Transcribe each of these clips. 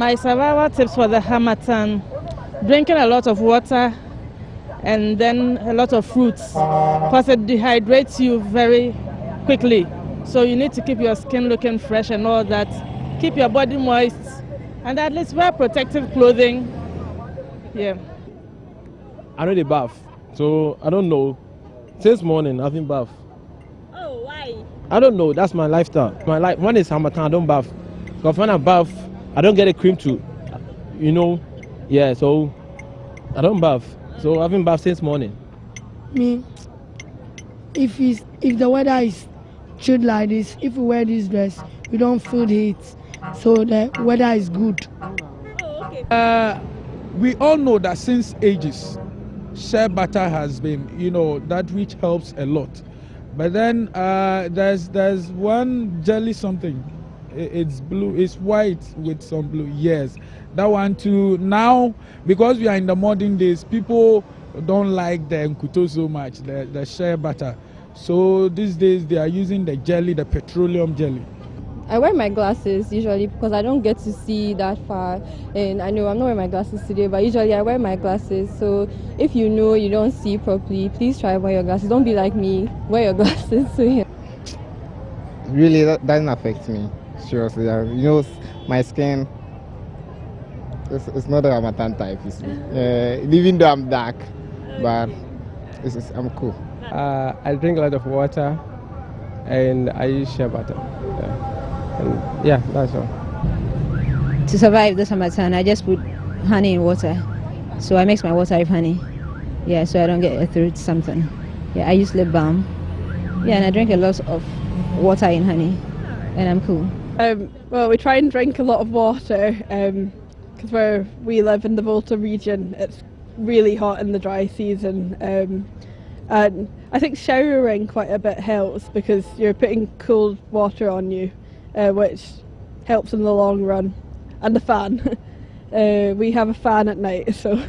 My survival tips for the Hamatan: drinking a lot of water and then a lot of fruits, because it dehydrates you very quickly. So you need to keep your skin looking fresh and all that. Keep your body moist, and at least wear protective clothing. Yeah. I know they bath, so I don't know. Since morning, I've been bath. Oh, why? I don't know. That's my lifestyle. My life. When it's Hamatan, I don't bath. Because when I bath, I don't get a cream too. You know, yeah. So I don't bath. So I've been bath since morning. Me, if the weather is chilled like this, if we wear this dress, we don't feel the heat. So the weather is good. Oh, okay. We all know that since ages, shea butter has been, that which helps a lot. But then there's one jelly something. It's blue, it's white with some blue. Yes, that one too. Now, because we are in the modern days, people don't like the nkuto so much, the shea butter. So these days they are using the jelly, the petroleum jelly. I wear my glasses usually because I don't get to see that far, and I know I'm not wearing my glasses today, but usually I wear my glasses. So if you know you don't see properly, please try wear your glasses. Don't be like me, wear your glasses. So yeah. Really, that doesn't affect me. Seriously, my skin. It's not a Ramatan type, you see. Even though I'm dark, but I'm cool. I drink a lot of water, and I use shea butter. And yeah, that's all. To survive the summertime, I just put honey in water. So I mix my water with honey. Yeah, so I don't get a throat something. Yeah, I use lip balm. Yeah, and I drink a lot of water in honey, and I'm cool. Well, we try and drink a lot of water because where we live in the Volta region, it's really hot in the dry season. And I think showering quite a bit helps because you're putting cold water on you, which helps in the long run. And the fan. We have a fan at night, so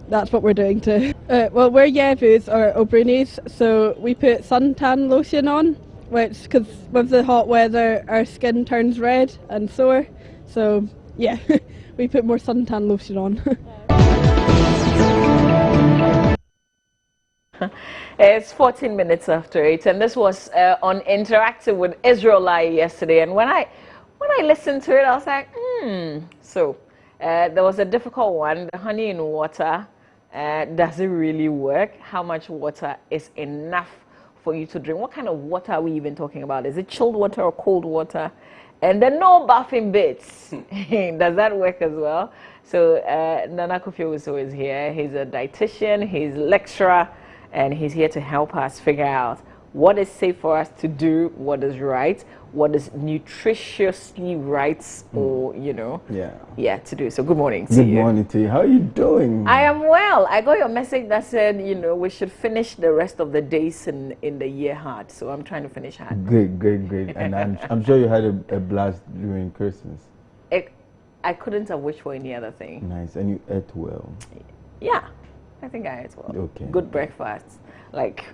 that's what we're doing too. Well, we're Yevus or O'Brunies, so we put suntan lotion on, which, because with the hot weather, our skin turns red and sore. So yeah, we put more suntan lotion on. It's 14 minutes after 8, and this was on Interactive with Israel Lai yesterday. And when I listened to it, I was like, So there was a difficult one, the honey in water. Does it really work? How much water is enough for you to drink? What kind of water are we even talking about? Is it chilled water or cold water? And then no bathing bits. Does that work as well? So Nana Kofi Wusu is here. He's a dietitian, he's a lecturer, and he's here to help us figure out what is safe for us to do, what is right, what is nutritiously right, or to do. So good morning to you. Good morning to you. How are you doing? I am well. I got your message that said, we should finish the rest of the days in the year hard. So I'm trying to finish hard. Great. And I'm sure you had a blast during Christmas. I couldn't have wished for any other thing. Nice. And you ate well. Yeah, I think I ate well. Okay. Good breakfast. Like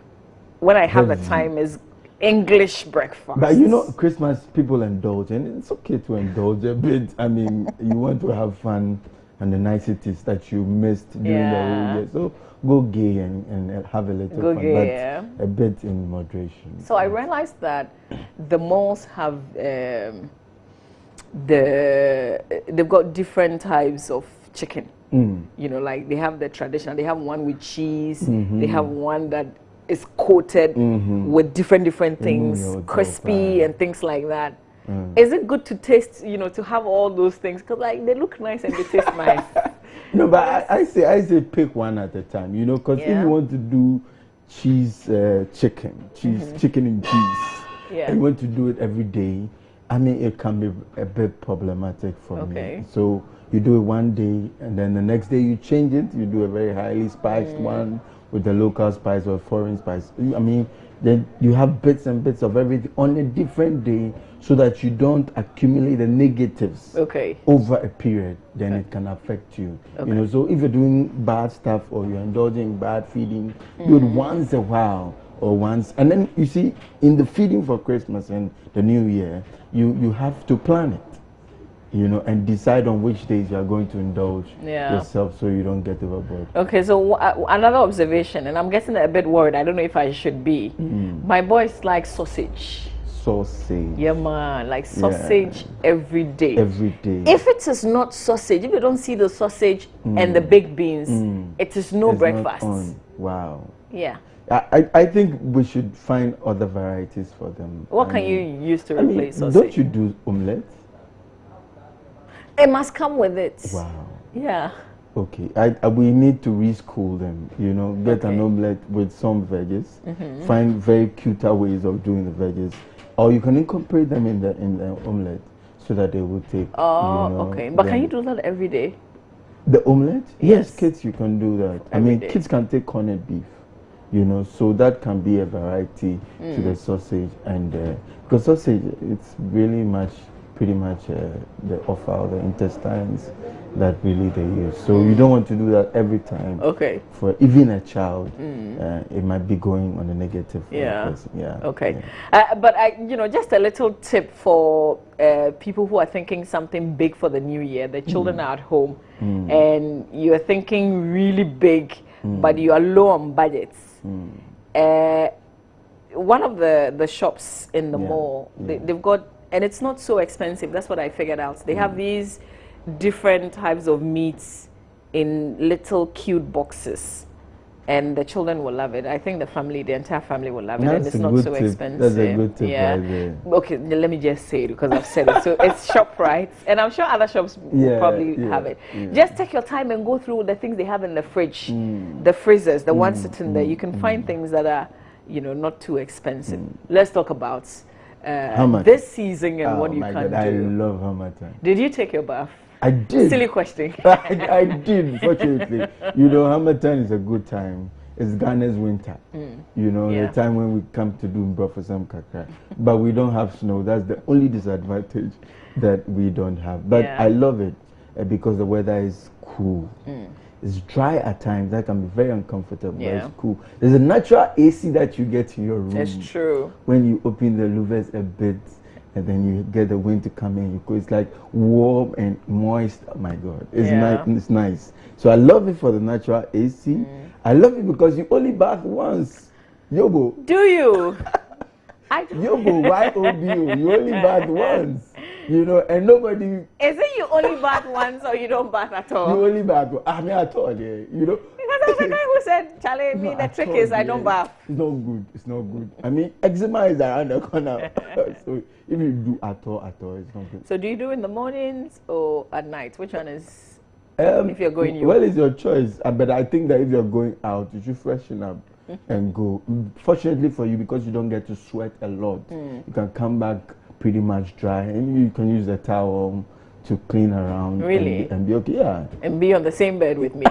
when I have the time is English breakfast. But Christmas people indulge, and it's okay to indulge a bit. I mean, you want to have fun and the niceties that you missed during the whole year. So go gay and have a little fun, but a bit in moderation. So I realized that the malls have they've got different types of chicken. Like they have the traditional, they have one with cheese, they have one that is coated with different things, crispy and things like that. Is it good to taste, to have all those things? Because they look nice and they taste nice. No, but I say pick one at a time, because if you want to do cheese chicken and cheese, and you want to do it every day, I mean, it can be a bit problematic for me. So you do it one day, and then the next day you change it. You do a very highly spiced one with the local spice or foreign spice. I mean, then you have bits and bits of everything on a different day, so that you don't accumulate the negatives over a period. Then it can affect you. So if you're doing bad stuff or you're indulging bad feeding, do it once a while or once, and then you see in the feeding for Christmas and the New Year, you have to plan it. you know, and decide on which days you are going to indulge yourself so you don't get overboard. Okay, so another observation, and I'm getting a bit worried. I don't know if I should be. My boys like sausage. Sausage. Yeah, man, like sausage every day. Every day. If it is not sausage, if you don't see the sausage and the baked beans, it is no breakfast. Wow. Yeah. I think we should find other varieties for them. What can you use to replace sausage? Don't you do omelette? It must come with it. Wow. Yeah. Okay. We need to reschool them, you know, get an omelette with some veggies, find very cuter ways of doing the veggies, or you can incorporate them in the omelette so that they will take. Oh, you know, okay. But can you do that every day? The omelette? Yes, kids, you can do that. Every day. Kids can take corned beef, you know, so that can be a variety to the sausage. And because sausage, it's really pretty much the offal, the intestines that really they use. So you don't want to do that every time. Okay. For even a child, it might be going on a negative. Yeah. Okay. Yeah. But just a little tip for people who are thinking something big for the new year. The children are at home, and you are thinking really big, but you are low on budgets. One of the shops in the mall, they've got, and it's not so expensive. That's what I figured out. They have these different types of meats in little cute boxes, and the children will love it. I think the entire family will love it, and it's not so expensive. That's a good tip right there. Okay, let me just say it because I've said it. So it's ShopRite, and I'm sure other shops will probably have it. Just take your time and go through the things they have in the fridge, the freezers, the ones sitting there. You can find things that are, not too expensive. Let's talk about this season and what you can do. I love Hamatan. Did you take your bath? I did. Silly question. I did, fortunately. Hamatan is a good time. It's Ghana's winter. The time when we come to do Mbra for some kakra. But we don't have snow. That's the only disadvantage that we don't have. But I love it because the weather is cool. It's dry at times. That can be very uncomfortable. But it's cool. There's a natural AC that you get in your room. It's true. When you open the louvers a bit, and then you get the wind to come in. It's like warm and moist. Oh my God, it's nice. So I love it for the natural AC. I love it because you only bath once. Yobo. Do you? Yobo, YOBO. You only bath once. And nobody. Is it you only bath once or you don't bath at all? You only bath once. I mean, at all, yeah. Because I was the guy who said, Charlie, the trick is I don't bath. It's not good. It's not good. I mean, eczema is around the corner. So if you do at all, it's not good. So do you do in the mornings or at night? Which one is, if you're going? Well, it's your choice. But I think that if you're going out, you should freshen up and go. Fortunately for you, because you don't get to sweat a lot, you can come back pretty much dry, and you can use the towel to clean around. Really? And be okay, yeah. And be on the same bed with me.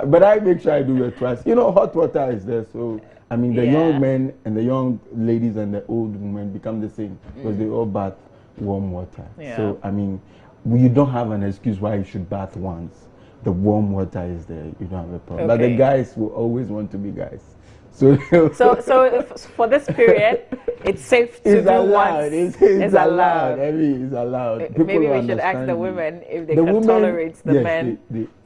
But I make sure I do it twice. Hot water is there, so I mean the young men and the young ladies and the old women become the same because they all bath warm water. So I mean, you don't have an excuse why you should bath once. The warm water is there, you don't have a problem. But the guys will always want to be guys. So for this period, it's safe to do once. It's allowed. I mean, it's allowed. Maybe we should ask the women if they can tolerate the men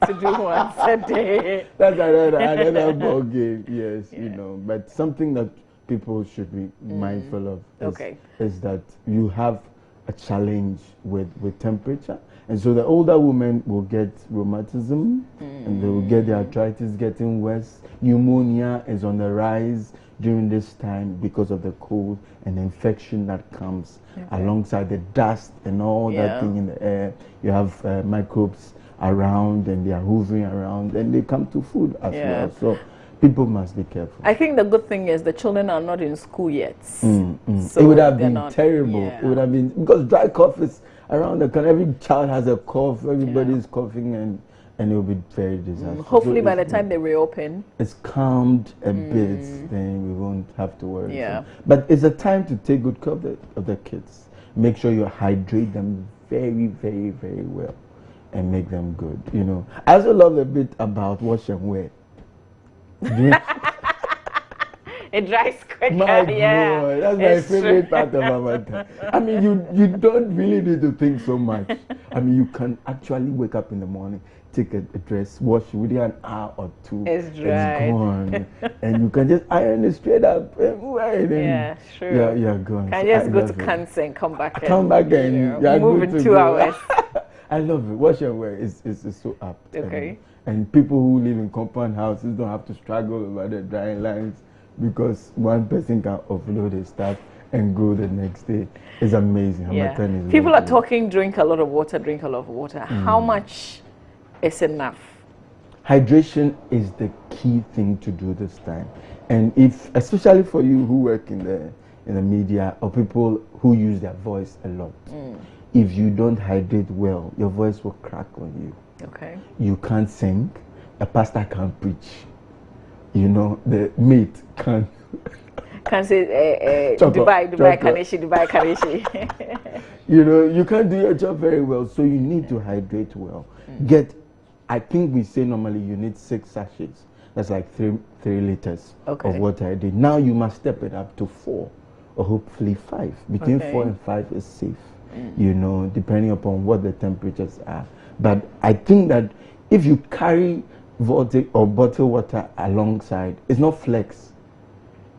to do once a day. That's another ball game. Yes, but something that people should be mindful of is that you have a challenge with temperature. And so the older women will get rheumatism and they will get the arthritis getting worse. Pneumonia is on the rise during this time because of the cold and the infection that comes alongside the dust and all that thing in the air. You have microbes around and they are hovering around and they come to food as well. So people must be careful. I think the good thing is the children are not in school yet. So it would have been terrible. It would have been, because dry cough is around the country. Every child has a cough. Everybody is coughing, and it will be very disastrous. Hopefully, by the time they reopen, it's calmed a bit. Then we won't have to worry. But it's a time to take good care of the kids. Make sure you hydrate them very, very, very well, and make them good. I also love a bit about wash and wear. It dries quicker. My Yeah, God, that's my favorite part of Hamatan. I mean, you don't really need to think so much. I mean, you can actually wake up in the morning, take a dress, wash it within an hour or two. It's dry. It's gone. And you can just iron it straight up and wear it. Yeah, sure. You're gone. Can So just go to Kansa and come back. Come back and you're move in 2 hours. I love it. Wash and wear is so apt. Okay. And people who live in compound houses don't have to struggle over the drying lines because one person can offload his stuff and go the next day. It's amazing. Yeah. People are talking, drink a lot of water, drink a lot of water. How much is enough? Hydration is the key thing to do this time. And if, especially for you who work in the media or people who use their voice a lot, if you don't hydrate well, your voice will crack on you. Okay. You can't sing. A pastor can't preach. You know, the mate can't. Can't say Dubai Kaneshi. You know, you can't do your job very well, so you need to hydrate well. I think we say normally you need 6 sachets. That's like 3 liters of water a day. Now you must step it up to 4 or hopefully 5. Between 4 and 5 is safe. You know, depending upon what the temperatures are. But I think that if you carry bottled water alongside, it's not flex.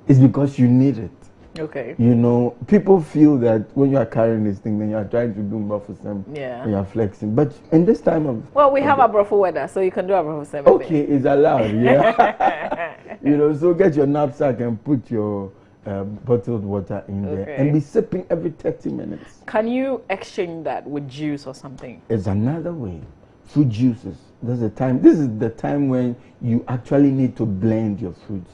It's because you need it. Okay. You know, people feel that when you are carrying this thing, then you are trying to do more for them. Yeah. You are flexing. But in this time of... Well, we have a brothel weather, so you can do a brothel 7. Okay, it's allowed, yeah. You know, so get your knapsack and put your bottled water in there and be sipping every 30 minutes. Can you exchange that with juice or something? It's another way. Fruit juices. This is the time when you actually need to blend your fruits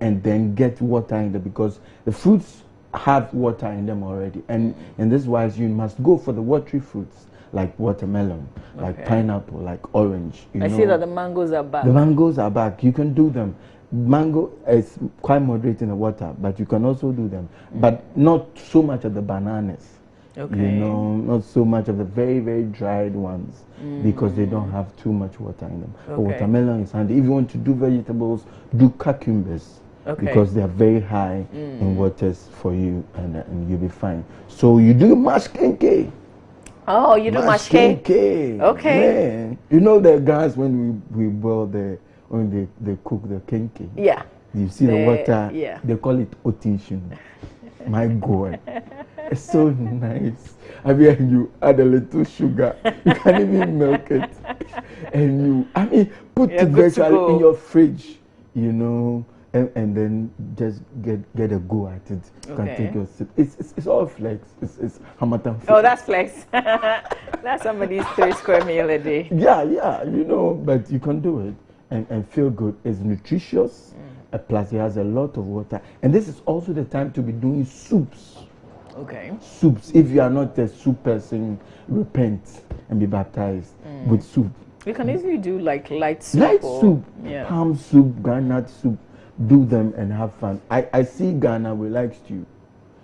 and then get water in there because the fruits have water in them already. And in this wise, you must go for the watery fruits like watermelon, like pineapple, like orange. I see that the mangoes are back. The mangoes are back. You can do them. Mango is quite moderate in the water, but you can also do them. But not so much of the bananas. Okay. You know, not so much of the very, very dried ones because they don't have too much water in them. Okay. Watermelon is handy. If you want to do vegetables, do cucumbers because they are very high in waters for you and you'll be fine. So you do mashed kenke. Oh, you do mashed kenke. Okay. Man, you know the guys when we boil when they cook the kenke. Yeah. You see the water. Yeah. They call it otinshin. My God. It's so nice. I mean, you add a little sugar. You can even milk it. And put it virtually in your fridge, you know, and then just get a go at it. You can take your sip. It's all flex. It's Hamatan flex. Oh, that's flex. That's somebody's 3 square meal a day. Yeah, you know, but you can do it and feel good. It's nutritious. Plus, it has a lot of water. And this is also the time to be doing soups. Okay. Soups. If you are not a soup person, repent and be baptized with soup. You can easily do like light soup. Light soup. Palm soup, granite soup. Do them and have fun. I see Ghana, we like stew.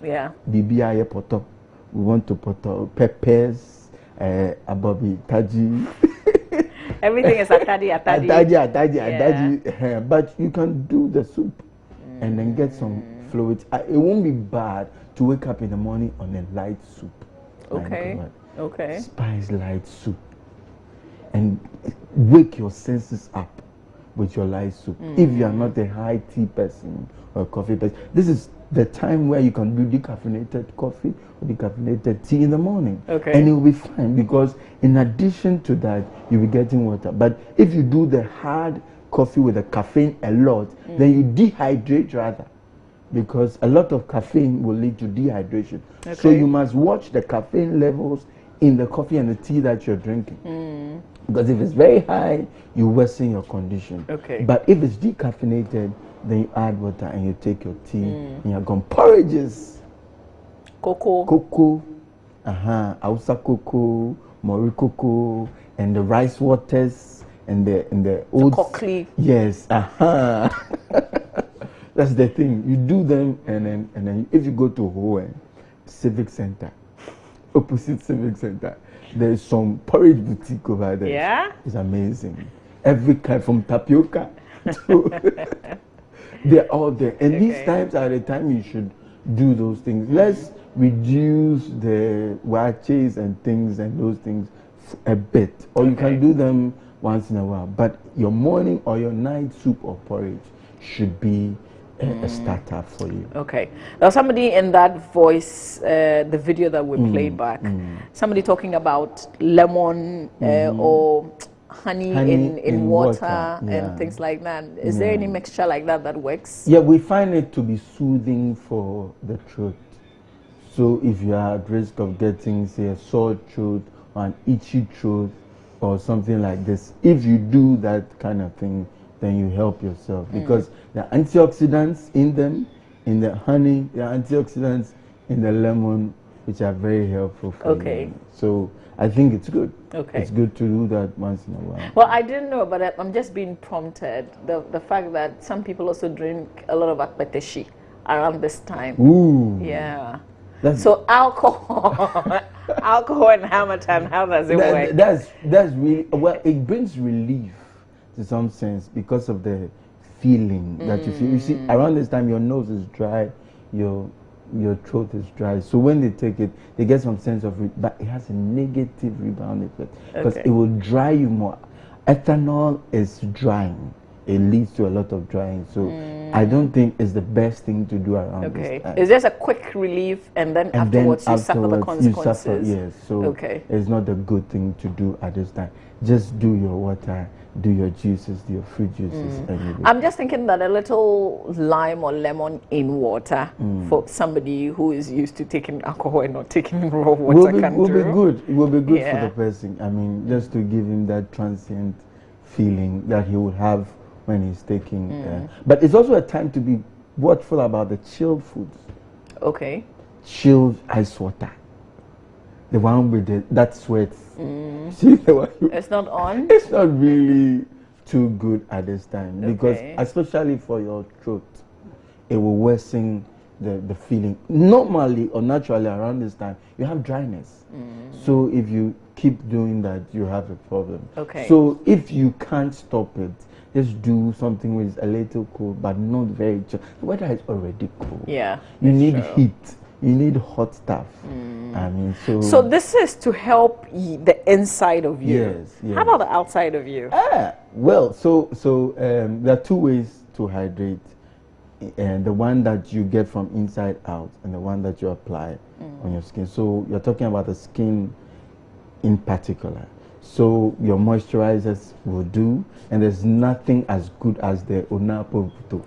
Yeah. BBI poto. We want to put peppers, ababi, taji. Everything is atadi. But you can do the soup and then get some fluids. It won't be bad to wake up in the morning on a light soup. Okay. Okay. Spice light soup. And wake your senses up with your light soup. If you are not a high tea person or a coffee person, this is the time where you can do decaffeinated coffee or decaffeinated tea in the morning. Okay. And it will be fine because in addition to that, you'll be getting water. But if you do the hard coffee with the caffeine a lot, then you dehydrate rather. Because a lot of caffeine will lead to dehydration. Okay. So you must watch the caffeine levels in the coffee and the tea that you're drinking. Because if it's very high, you worsen your condition. Okay. But if it's decaffeinated, then you add water and you take your tea and you're gone. Porridges. Cocoa. Hausa cocoa, Mori cocoa, and the rice waters and the oats. Cockly. Yes. That's the thing. You do them and then if you go to Hoe Civic Center, opposite Civic Center, there's some porridge boutique over there. Yeah? It's amazing. Every kind from tapioca to They're all there. And these times are the time you should do those things. Let's reduce the watches and things and those things a bit. Or you can do them once in a while. But your morning or your night soup or porridge should be a starter for you. Okay. Now, somebody in that voice, the video that we played back, somebody talking about lemon or honey in water and things like that. Is there any mixture like that that works? Yeah, we find it to be soothing for the throat. So if you are at risk of getting, say, a sore throat or an itchy throat or something like this, if you do that kind of thing, then you help yourself, because there are antioxidants in them, in the honey, there are antioxidants in the lemon, which are very helpful for you. So I think it's good. It's good to do that once in a while. Well, I didn't know, but I'm just being prompted. The fact that some people also drink a lot of akpeteshi around this time. Ooh. Yeah. So alcohol, alcohol and Hamatan, how does it work? That's really, well, it brings relief to some sense because of the feeling that you feel. You see, around this time your nose is dry, your throat is dry. So when they take it, they get some sense of it, but it has a negative rebound effect because it will dry you more. Ethanol is drying. It leads to a lot of drying. So I don't think it's the best thing to do around this time. It's just a quick relief, and then afterwards you suffer the consequences. Yes. So it's not a good thing to do at this time. Just do your water, do your juices, do your fruit juices. I'm just thinking that a little lime or lemon in water for somebody who is used to taking alcohol and not taking raw water will be good. It will be good for the person. I mean, just to give him that transient feeling that he would have when he's taking. But it's also a time to be watchful about the chilled foods. Okay. Chilled ice water. The one with that sweats. See the one it's not on? It's not really too good at this time because especially for your throat, it will worsen the feeling. Normally or naturally around this time, you have dryness. So if you keep doing that, you have a problem. So if you can't stop it, just do something with a little cool, but not very chill. The weather is already cool. Yeah. You need heat. You need hot stuff. I mean, so this is to help the inside of you. Yes. How about the outside of you? Well, so there are two ways to hydrate. And the one that you get from inside out and the one that you apply on your skin. So you're talking about the skin in particular. So your moisturizers will do, and there's nothing as good as the Onapo Puto.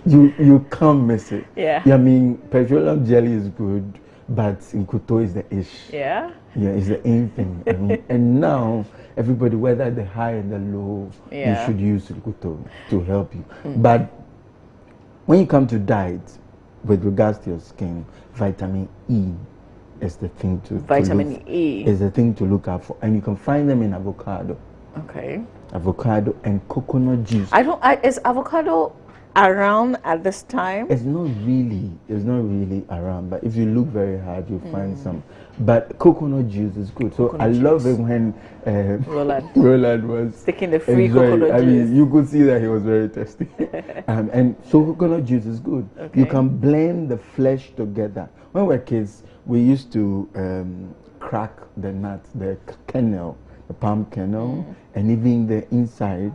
You can't miss it. I mean, petroleum jelly is good, but Nkuto is the ish. Yeah, it's the aim thing. I mean, and now everybody, whether the high and the low, you should use Nkuto to help you. But when you come to diet, with regards to your skin, vitamin E is the thing to E is the thing to look out for, and you can find them in avocado. Avocado and coconut juice. Is avocado around at this time? It's not really around, but if you look very hard, you'll find some. But coconut juice is good. So I love it when Roland was taking the free coconut juice. I mean, you could see that he was very thirsty. And so coconut juice is good. You can blend the flesh together. When we were kids, we used to crack the nut, the kernel, the palm kernel, and even the inside,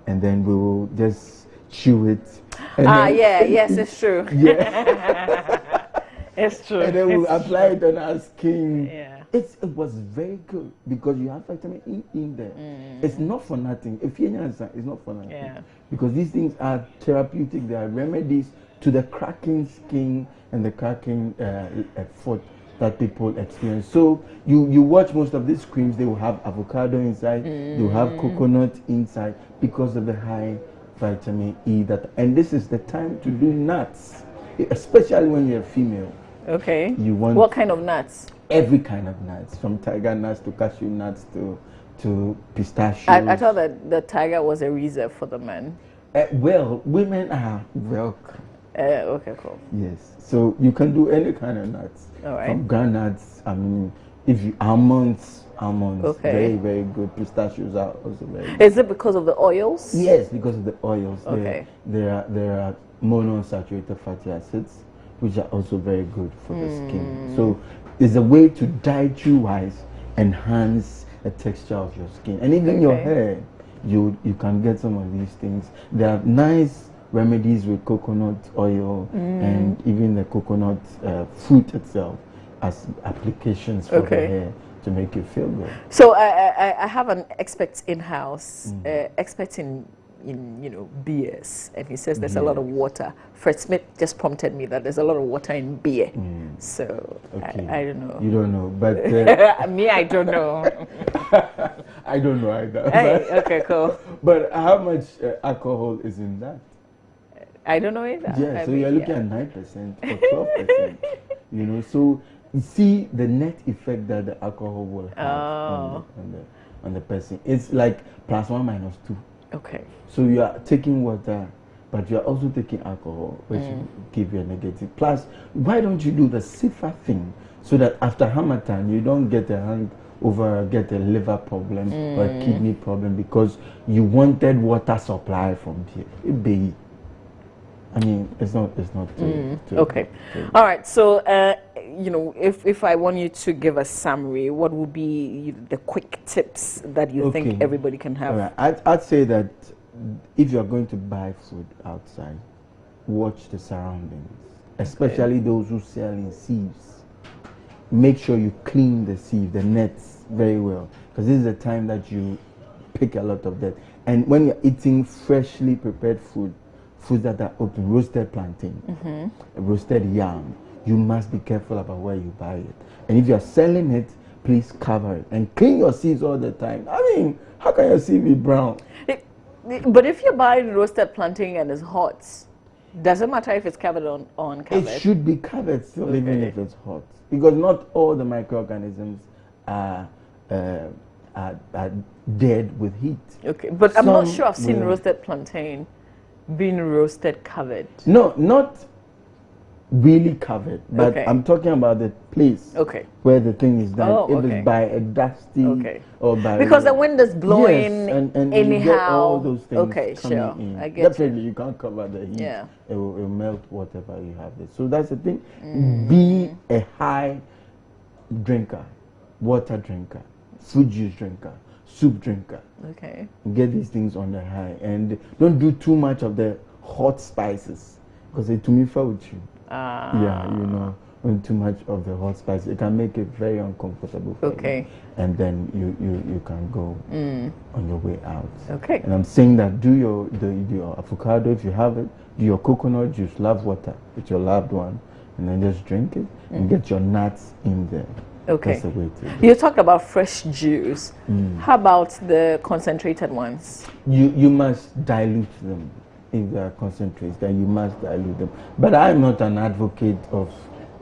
and then we will just chew it. Yes, it's true. It's true. And then we'll apply it on our skin. It was very good because you have vitamin E in there. It's not for nothing. If you understand, it's not for nothing. Because these things are therapeutic. They are remedies to the cracking skin and the cracking foot that people experience. So you watch most of these creams, they will have avocado inside, they will have coconut inside because of the high vitamin E. And this is the time to do nuts, especially when you're female. You want what kind of nuts? Every kind of nuts, from tiger nuts to cashew nuts to pistachios. I thought that the tiger was a reserve for the men. Well, women are welcome. Okay, cool. Yes, so you can do any kind of nuts. All right. From groundnuts, I mean, If you almonds, Okay. very, very good. Pistachios are also very good. Is it because of the oils? Yes, because of the oils. Okay. There are monounsaturated fatty acids, which are also very good for the skin. So it's a way to dietary-wise enhance the texture of your skin. And even your hair, you can get some of these things. There are nice remedies with coconut oil and even the coconut fruit itself as applications for the hair to make you feel good. So I have an expert in-house, expert in beers, and he says there's a lot of water. Fred Smith just prompted me that there's a lot of water in beer. So I don't know. You don't know, but me, I don't know. I don't know either. Hey, okay, cool. But how much alcohol is in that? I don't know either. Yeah, so you're looking at 9% or 12%. So you see the net effect that the alcohol will have on the person. It's like +1 -2. Okay. So you are taking water, but you are also taking alcohol, which will give you a negative. Plus, why don't you do the safer thing so that after Hamatan you don't get a hangover, get a liver problem or a kidney problem because you wanted water supply from here. I mean, it's not okay. All right. So, if I want you to give a summary, what would be the quick tips that you think everybody can have? All right. I'd say that if you're going to buy food outside, watch the surroundings, especially those who sell in sieves. Make sure you clean the sieve, the nets very well, because this is the time that you pick a lot of that. And when you're eating freshly prepared foods that are open, roasted plantain, roasted yam, you must be careful about where you buy it. And if you're selling it, please cover it and clean your sieves all the time. I mean, how can your sieve be brown? But if you're buying roasted plantain and it's hot, doesn't matter if it's covered on covered? It should be covered still, even if it's hot, because not all the microorganisms are dead with heat. Okay, but I'm not sure I've seen roasted plantain being roasted covered. No, not really covered, but I'm talking about the place where the thing is done. If it's by a dusty or by because the wind is blowing and anyhow. You get all those things sure. in. I get Definitely, you can't cover the heat. Yeah. It will melt whatever you have there. So that's the thing. Be a high drinker, water drinker, fruit juice drinker, soup drinker. Okay. Get these things on the high and don't do too much of the hot spices because it to me fell with you. Yeah, when too much of the hot spice, it can make it very uncomfortable for you. And then you can go on your way out. Okay. And I'm saying that do your avocado if you have it, do your coconut juice, love water with your loved one, and then just drink it and get your nuts in there. Okay. That's the way to do it. You talked about fresh juice. How about the concentrated ones? You must dilute them. If they are concentrated, then you must dilute them. But I'm not an advocate of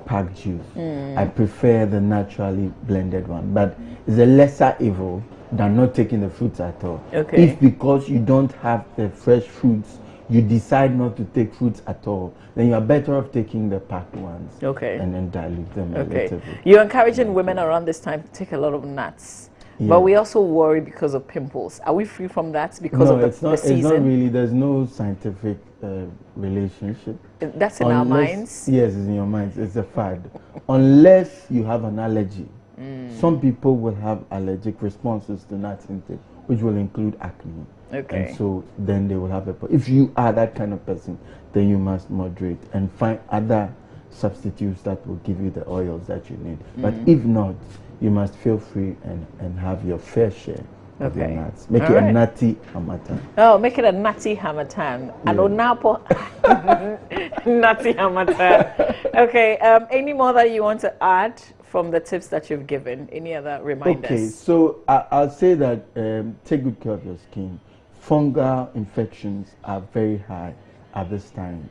packed juice. I prefer the naturally blended one. But it's a lesser evil than not taking the fruits at all. Okay. If because you don't have the fresh fruits, you decide not to take fruits at all, then you are better off taking the packed ones. Okay. And then dilute them a little bit. You're encouraging women around this time to take a lot of nuts. Yeah. But we also worry because of pimples. Are we free from that because of the season? It's not really. There's no scientific relationship. That's in our minds? Yes, it's in your minds. It's a fad. Unless you have an allergy. Some people will have allergic responses to nut intake, which will include acne. Okay. And so then they will have a problem. If you are that kind of person, then you must moderate and find other substitutes that will give you the oils that you need. But if not, you must feel free and have your fair share of your nuts. Make it a nutty Hamatan. Oh, make it a nutty Hamatan. Yeah. Adonapo nutty Hamatan. Okay, any more that you want to add from the tips that you've given? Any other reminders? Okay, so I'll say that take good care of your skin. Fungal infections are very high at this time.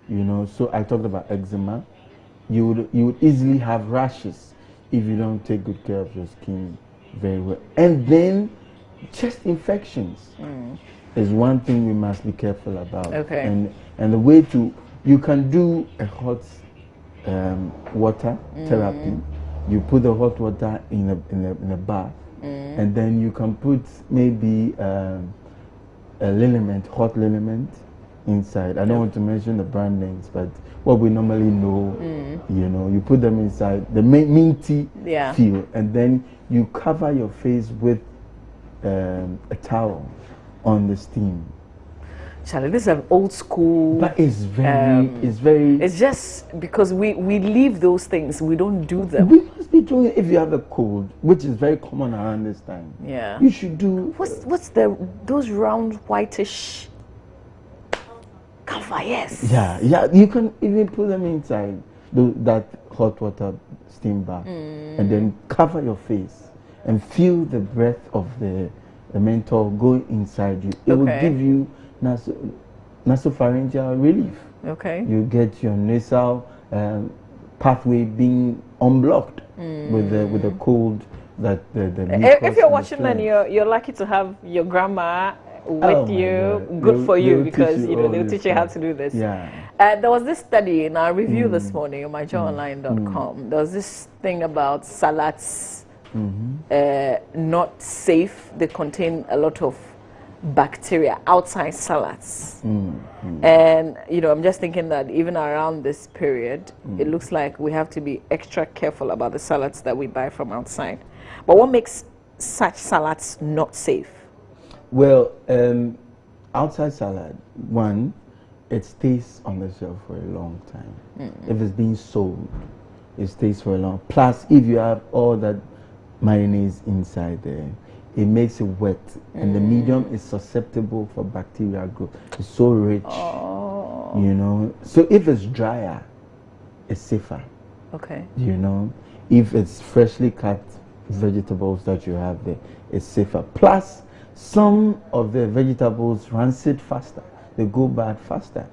So I talked about eczema. You would easily have rashes if you don't take good care of your skin very well. And then chest infections is one thing we must be careful about. Okay. And the way you can do a hot water therapy, You put the hot water in a bath, and then you can put maybe a liniment, hot liniment inside. I don't want to mention the brand names, but what we normally know, you know, you put them inside the minty feel, and then you cover your face with a towel on the steam. Charlie, this is an old school. But it's very. It's just because we leave those things, we don't do them. We must be doing it if you have a cold, which is very common around this time. Yeah. You should do. What's those round whitish cover? Yes. Yeah. You can even put them inside that hot water steam bath, and then cover your face and feel the breath of the menthol go inside you. It will give you nasopharyngeal relief. Okay. You get your nasal pathway being unblocked with the cold that the if you're watching and you're lucky to have your grandma with you, good for you, because you know they'll teach you how to do this. Yeah. There was this study in our review this morning on myjoyonline.com. There was this thing about salads not safe. They contain a lot of bacteria outside salads. And you know, I'm just thinking that even around this period, it looks like we have to be extra careful about the salads that we buy from outside. But what makes such salads not safe? Well, outside salad, one, it stays on the shelf for a long time. If it's being sold, it stays for a long. Plus, if you have all that mayonnaise inside there, it makes it wet, and the medium is susceptible for bacterial growth. It's so rich, you know. So if it's drier, it's safer. Okay. You know, if it's freshly cut vegetables that you have there, it's safer. Plus, some of the vegetables rancid faster. They go bad faster.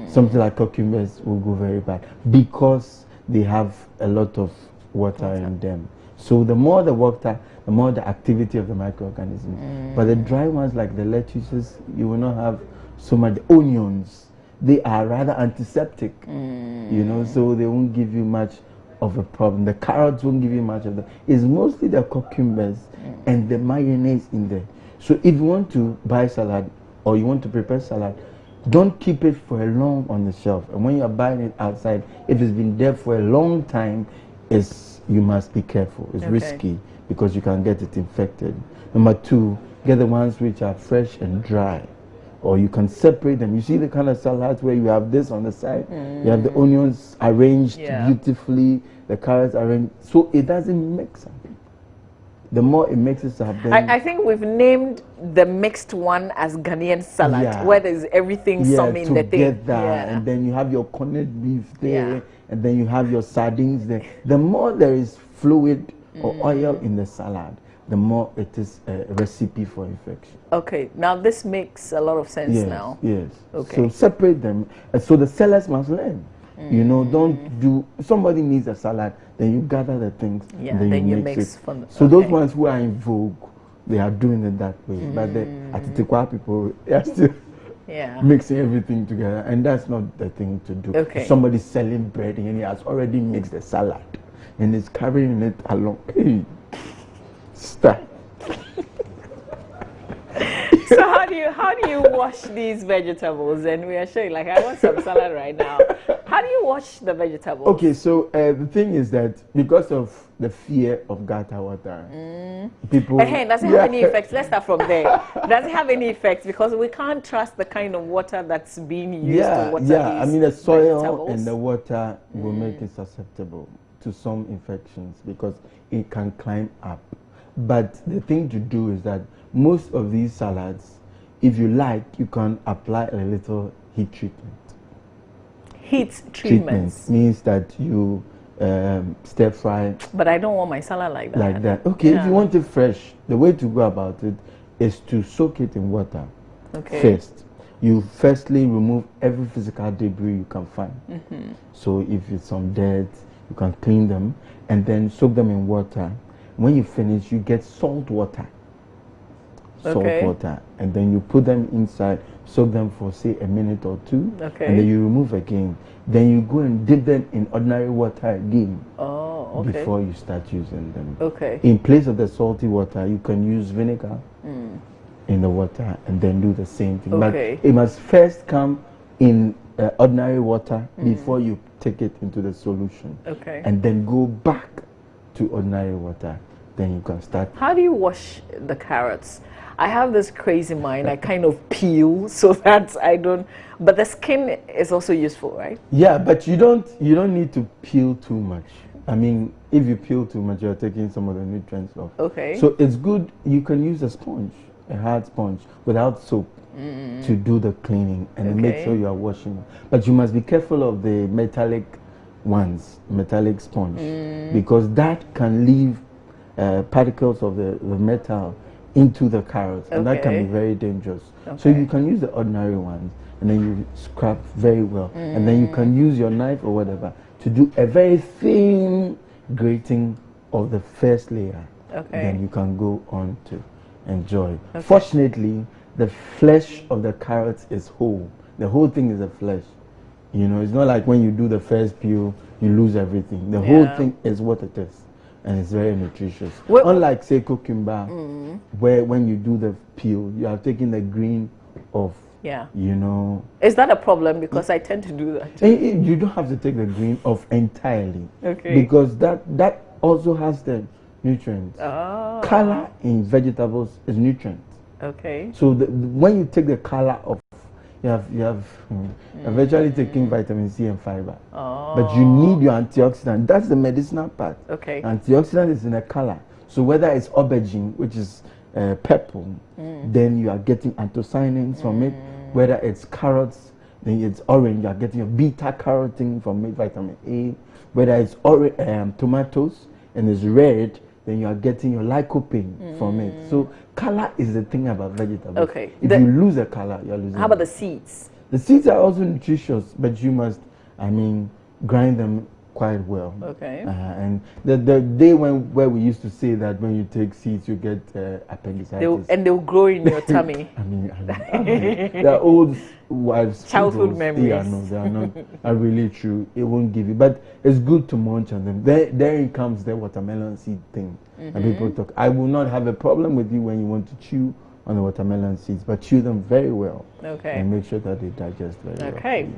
Something like cucumbers will go very bad because they have a lot of water in them. So the more the water, the more the activity of the microorganisms. But the dry ones like the lettuces, you will not have so much. The onions, they are rather antiseptic, you know, so they won't give you much of a problem. The carrots won't give you much of that. It's mostly the cucumbers and the mayonnaise in there. So if you want to buy salad or you want to prepare salad, don't keep it for a long on the shelf. And when you're buying it outside, if it's been there for a long time, you must be careful. It's risky because you can get it infected. Number two, get the ones which are fresh and dry, or you can separate them. You see the kind of salads where you have this on the side, you have the onions arranged beautifully, the carrots arranged, so it doesn't mix up. The more it mixes up, then I think we've named the mixed one as Ghanaian salad, where there's everything some in the thing. And then you have your corned beef there, and then you have your sardines there. The more there is fluid or oil in the salad, the more it is a recipe for infection. Okay, now this makes a lot of sense now. Yes. Okay. So separate them. And so the sellers must learn. You know, don't do, somebody needs a salad, then you gather the things, and then you mix it. So those ones who are in vogue, they are doing it that way. But the Atitikwa people, they are still mixing everything together, and that's not the thing to do. Okay. Somebody's selling bread and he has already mixed the salad and is carrying it along. Hey, stop. So how do you wash these vegetables? And we are showing, like, I want some salad right now. How do you wash the vegetables? Okay, so the thing is that because of the fear of gutter water, people. Does it have any effects? Let's start from there. Does it have any effects? Because we can't trust the kind of water that's being used to water these I mean, the soil vegetables. and the water will make it susceptible to some infections because it can climb up. But the thing to do is that most of these salads, if you like, you can apply a little heat treatment. Heat treatment means that you stir fry. But I don't want my salad like that. Like that. Okay, if you want it fresh, the way to go about it is to soak it in water first. You firstly remove every physical debris you can find. So if it's some dirt, you can clean them and then soak them in water. When you finish, you get salt water. And then you put them inside, soak them for say a minute or two, and then you remove again. Then you go and dip them in ordinary water again. before you start using them. Okay. In place of the salty water, you can use vinegar in the water and then do the same thing. Okay. But it must first come in ordinary water before you take it into the solution. Okay. And then go back to ordinary water. Then you can start. How do you wash the carrots? I have this crazy mind. I kind of peel so that I don't. But the skin is also useful, right? Yeah, but you don't need to peel too much. I mean, if you peel too much, you're taking some of the nutrients off. Okay. So it's good. You can use a sponge, a hard sponge, without soap, to do the cleaning and then make sure you are washing. But you must be careful of the metallic ones, metallic sponge, because that can leave particles of the metal into the carrots, and that can be very dangerous. So you can use the ordinary ones, and then you scrap very well, and then you can use your knife or whatever to do a very thin grating of the first layer. Then you can go on to enjoy. Fortunately, the flesh of the carrots is whole. The whole thing is a flesh. You know, it's not like when you do the first peel, you lose everything. The whole thing is what it is. And it's very nutritious. Unlike, say, cucumber, where when you do the peel, you are taking the green off. Yeah. You know. Is that a problem? Because I tend to do that. You don't have to take the green off entirely. Okay. Because that also has the nutrients. Color in vegetables is nutrients. Okay. So when you take the color off, you have eventually taking vitamin C and fiber. But you need your antioxidant. That's the medicinal part. Okay. Antioxidant is in a color. So whether it's aubergine, which is purple, then you are getting anthocyanins from it. Whether it's carrots, then it's orange, you are getting your beta carotene from it, vitamin A. Whether it's tomatoes and it's red, then you are getting your lycopene from it. So color is the thing about vegetables. Okay. If you lose a color, you're losing. How about the seeds? The seeds are also nutritious, but you must, grind them quite well. Okay. And the day where we used to say that when you take seeds, you get appendicitis. They'll grow in your tummy. They're old wives' childhood memories. Yeah, no, they are not are really true. It won't give you, but it's good to munch on them. There comes the watermelon seed thing, and people talk. I will not have a problem with you when you want to chew on the watermelon seeds, but chew them very well. Okay. And make sure that they digest very well. Okay.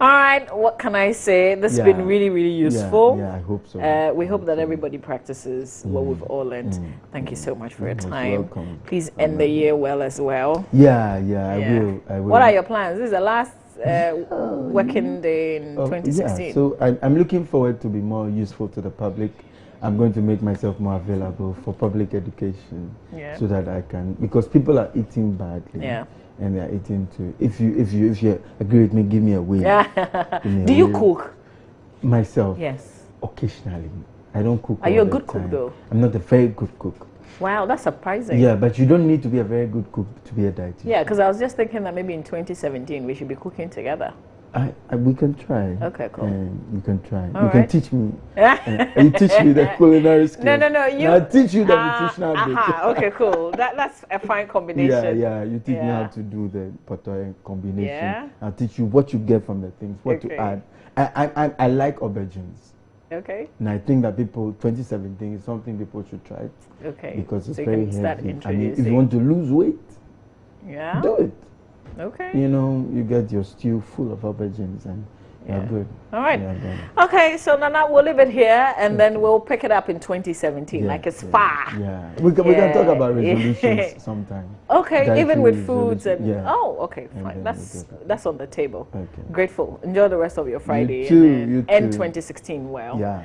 All right, what can I say? This has been really, really useful. Yeah, I hope so. We hope that everybody practices what we've all learned. Thank you so much for your time. Welcome. Please end the year well as well. Yeah, I will. What are your plans? This is the last working day in 2016. Yeah, so I'm looking forward to be more useful to the public. I'm going to make myself more available for public education so that I can, because people are eating badly. Yeah. And they are eating too. If you agree with me, give me a win. Do you cook? Myself? Yes. Occasionally. I don't cook. Are you a good cook though? I'm not a very good cook. Wow, that's surprising. Yeah, but you don't need to be a very good cook to be a dietitian. Yeah, because I was just thinking that maybe in 2017 we should be cooking together. We can try. Okay, cool. You can try. All you can teach me. You teach me the culinary skills. No. I'll teach you the nutritional bit. Okay, cool. That's a fine combination. Yeah. You teach me how to do the potato combination. Yeah. I'll teach you what you get from the things, what to add. I like aubergines. Okay. And I think that 2017 is something people should try. Okay. Because it's so very healthy. If you want to lose weight, do it. Okay. You know, you get your stew full of aubergines and you're good. All right. Okay, so Nana, we'll leave it here and then we'll pick it up in 202017. Like it's far. Yeah. We can talk about resolutions sometime. Okay, even with foods and okay, fine. That's on the table. Okay. Grateful. Enjoy the rest of your Friday. You too. End 2016 well. Yeah.